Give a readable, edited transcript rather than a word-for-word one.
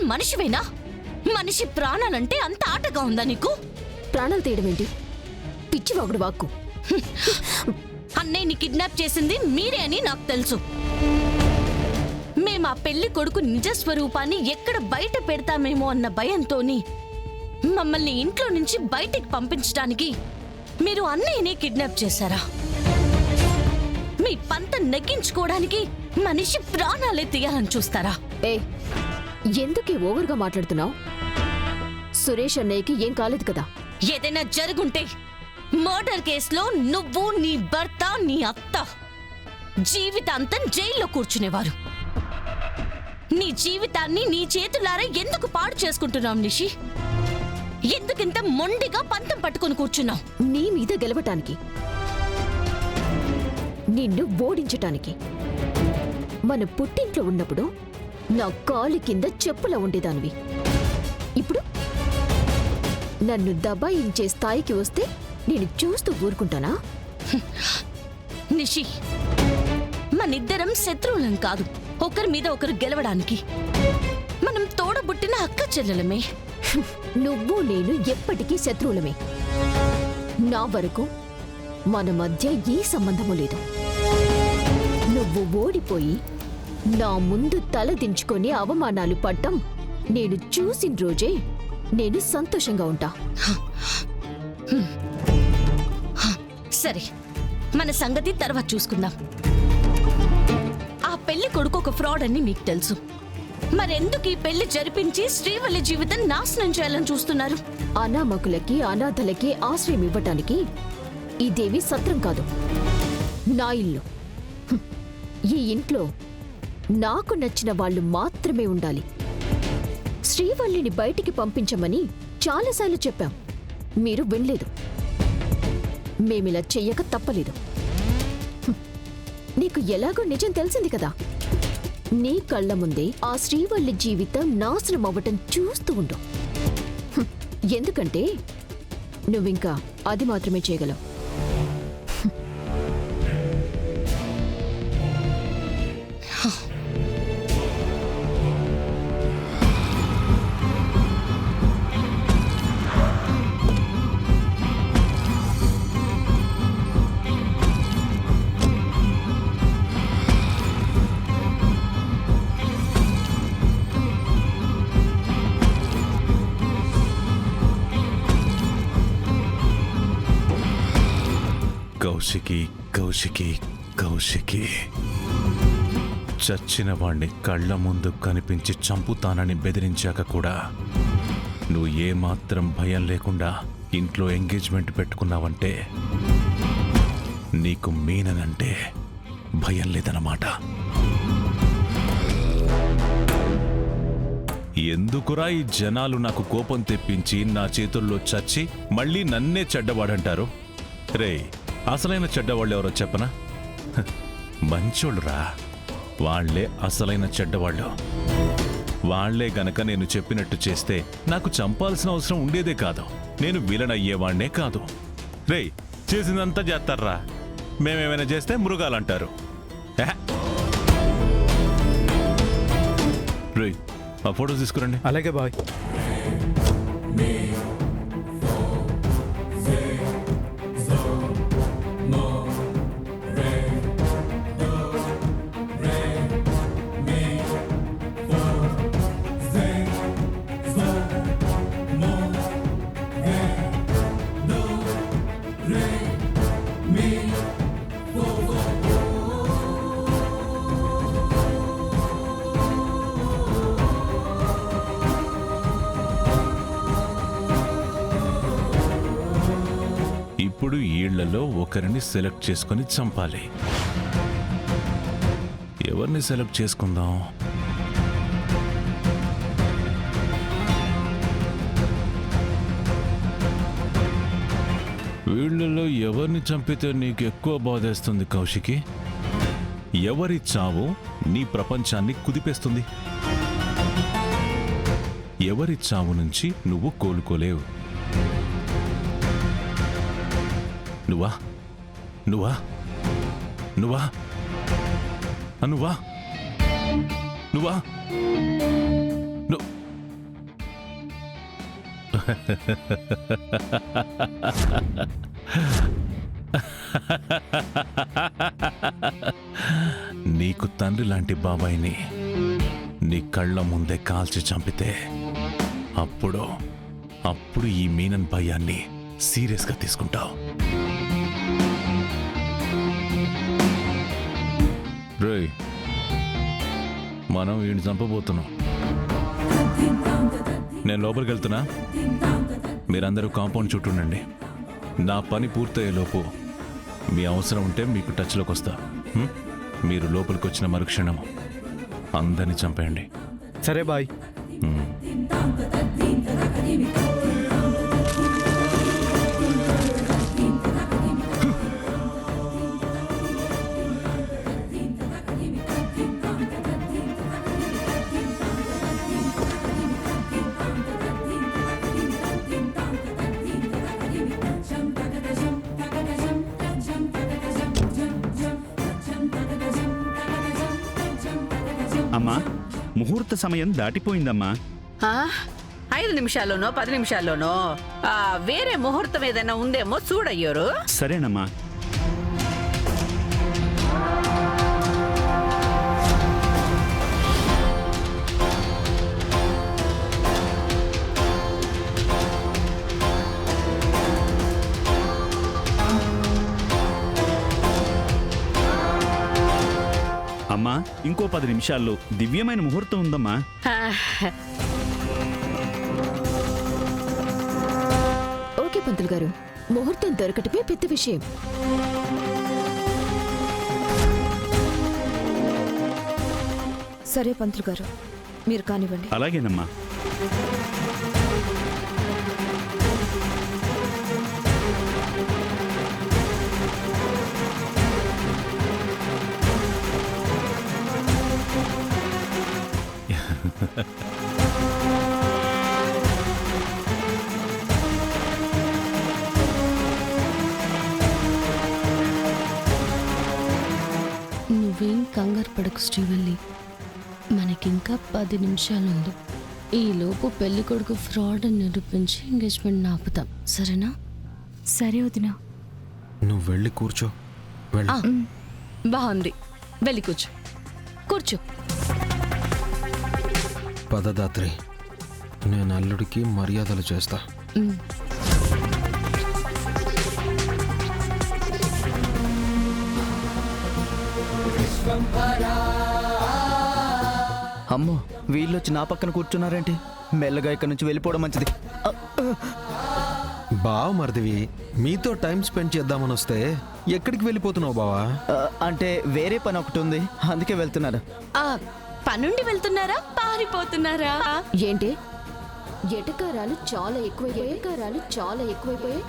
అసలు మనిషివేనా? మనిషి ప్రాణాలంటే అంత ఆటగా ఉందా నీకు? ప్రాణాలు తీయడం ఏంటి? పిచ్చివాగుడు వాక్కు. అన్నయ్యని కిడ్నాప్ చేసింది మీరే అని నాకు తెలుసు. మేము ఆ పెళ్లి కొడుకు నిజస్వరూపాన్ని ఎక్కడ బయట పెడతామేమో అన్న భయంతోని మమ్మల్ని ఇంట్లో నుంచి బయటికి పంపించడానికి మీరు అన్నయ్యనే కిడ్నాప్ చేశారా? మీ పంత నెగ్గించుకోవడానికి మనిషి ప్రాణాలే తీయాలని చూస్తారా? ఎందుకే ఓవర్గా మాట్లాడుతున్నావు? సురేష్ అన్నయ్యకి ఏం కాలేదు కదా? ఏదైనా జరుగుంటే మర్డర్ కేసులో నువ్వు, నీ భర్త, నీ అత్త జీవితాంతం జైల్లో కూర్చునేవారు. నీ జీవితాన్ని నీ చేతులారా ఎందుకు పాడు చేసుకుంటున్నావు నిషి? ఎందుకింత మొండిగా పంతం పట్టుకుని కూర్చున్నావు? నీ మీద గెలవటానికి, నిన్ను ఓడించటానికి. మన పుట్టింట్లో ఉన్నప్పుడు నా కాలు కింద చెప్పులా ఉండేదానివి. ఇప్పుడు నన్ను దబాయించే స్థాయికి వస్తే నేను చూస్తూ ఊరుకుంటానా? నిషి, మనిద్దరం శత్రువులం కాదు, ఒకరి మీద ఒకరు గెలవడానికి. మనం తోడబుట్టిన అక్క చెల్లెలమే. నువ్వు నేను ఎప్పటికీ శత్రువులమే. నా వరకు మన మధ్య ఏ సంబంధము లేదు. నువ్వు ఓడిపోయి నా ముందు తల దించుకొని అవమానాలు పడ్డం నేను చూసిన రోజే నేను సంతోషంగా ఉంటా. సరే, మన సంగతి తర్వాత చూసుకుందాం. ఆ పెళ్లి కొడుకు ఒక ఫ్రాడ్ అని మీకు తెలుసు. మరెందుకు ఈ పెళ్లి జరిపించి శ్రీవల్లి జీవితం నాశనం చేయాలని చూస్తున్నారు? అనామకులకి, అనాథలకి ఆశ్రయం ఇవ్వటానికి ఇదేవి సత్రం కాదు, నా ఇల్లు. ఈ ఇంట్లో నాకు నచ్చిన వాళ్ళు మాత్రమే ఉండాలి. శ్రీవల్లిని బయటికి పంపించమని చాలాసార్లు చెప్పాం, మీరు వినలేదు. మేమిలా చెయ్యక తప్పలేదు. నీకు ఎలాగో నిజం తెలిసింది కదా. నీ కళ్ళ ముందే ఆ శ్రీవల్లి జీవితం నాశనం అవ్వటం చూస్తూ ఉండు. ఎందుకంటే నువ్వింకా అది మాత్రమే చేయగలవు. కౌశికి, కౌశికి, కౌశికి, చచ్చిన వాణ్ణి కళ్ళ ముందు కనిపించి చంపుతానని బెదిరించాక కూడా నువ్వు ఏమాత్రం భయం లేకుండా ఇంట్లో ఎంగేజ్మెంట్ పెట్టుకున్నావంటే నీకు మీననంటే భయం లేదన్నమాట. ఎందుకురా ఈ జనాలు నాకు కోపం తెప్పించి నా చేతుల్లో చచ్చి మళ్ళీ నన్నే చెడ్డవాడంటారు? రే, అసలైన చెడ్డవాళ్ళు ఎవరో చెప్పనా? మంచోళ్ళురా, వాళ్లే అసలైన చెడ్డవాళ్ళు. వాళ్లే గనక నేను చెప్పినట్టు చేస్తే నాకు చంపాల్సిన అవసరం ఉండేదే కాదు, నేను విలన్ అయ్యేవాణ్ణే కాదు. రే, చేసిందంతా చేస్తారా, మేమేమైనా చేస్తే మృగాలంటారు. రే, ఆ ఫోటోస్ తీసుకురండి. అలాగే బాయ్. ఇప్పుడు ఈళ్లలో ఒకరిని సెలెక్ట్ చేసుకుని చంపాలి. ఎవరిని సెలెక్ట్ చేసుకుందాం? వీళ్లలో ఎవరిని చంపితే నీకు ఎక్కువ బాధేస్తుంది కౌశికి? ఎవరి చావు నీ ప్రపంచాన్ని కుదిపేస్తుంది? ఎవరి చావు నుంచి నువ్వు కోలుకోలేవు? నువ్వా నువ్వా నువ్వా నువ్వా నువ్వా నీకు తండ్రి లాంటి బాబాయిని నీ కళ్ళ ముందే కాల్చి చంపితే అప్పుడు ఈ మీనన్ భయాన్ని సీరియస్గా తీసుకుంటావు. రేయ్, మనం వీడిని చంపబోతున్నాం. నేను లోపలికి వెళ్తున్నా, మీరందరూ కాంపౌండ్ చుట్టూ ఉండండి. నా పని పూర్తయ్యేలోపు మీ అవసరం ఉంటే మీకు టచ్లోకి వస్తా. మీరు లోపలికి వచ్చిన మరుక్షణం అందరినీ చంపేయండి. సరే బాయ్. అమ్మా, ముహూర్త సమయం దాటిపోయిందమ్మా. 5 నిమిషాల్లోనో 10 నిమిషాల్లోనో వేరే ముహూర్తం ఏదైనా ఉందేమో చూడయ్యోరు. సరేనమ్మా. అమ్మా, ఇంకో 10 నిమిషాల్లో దివ్యమైన ముహూర్తం ఉందమ్మా. ఓకే పంతులు గారు, ముహూర్తం దొరకటమే పెద్ద విషయం. సరే పంతులు గారు, మీరు కానివ్వండి. అలాగేనమ్మా. నువ్వేం కంగారు పడకు శ్రీవల్లి, మనకింకా 10 నిమిషాలు ఉంది. ఈలోపు పెళ్లి కొడుకు ఫ్రాడ్ అని నిరూపించి ఎంగేజ్మెంట్ ఆపుతాం, సరేనా? సరే వదినా. నువ్వు వెళ్ళి కూర్చో. బాగుంది, వెళ్ళి కూర్చో. కూర్చో. పదదాత్రి, నేను అల్లుడికి మర్యాదలు చేస్తా. అమ్మో, వీళ్ళొచ్చి నా పక్కన కూర్చున్నారేంటి? మెల్లగా ఇక్కడ నుంచి వెళ్ళిపోవడం మంచిది. బావ మరిదివి, మీతో టైం స్పెండ్ చేద్దామని వస్తే ఎక్కడికి వెళ్ళిపోతున్నావు బావా? అంటే వేరే పని ఒకటి ఉంది, అందుకే వెళ్తున్నారు. పనుండి వెళ్తున్నారా, పారిపోతున్నారా? ఏంటి? ఎటకారాలు చాలా ఎక్కువైపోయాయి.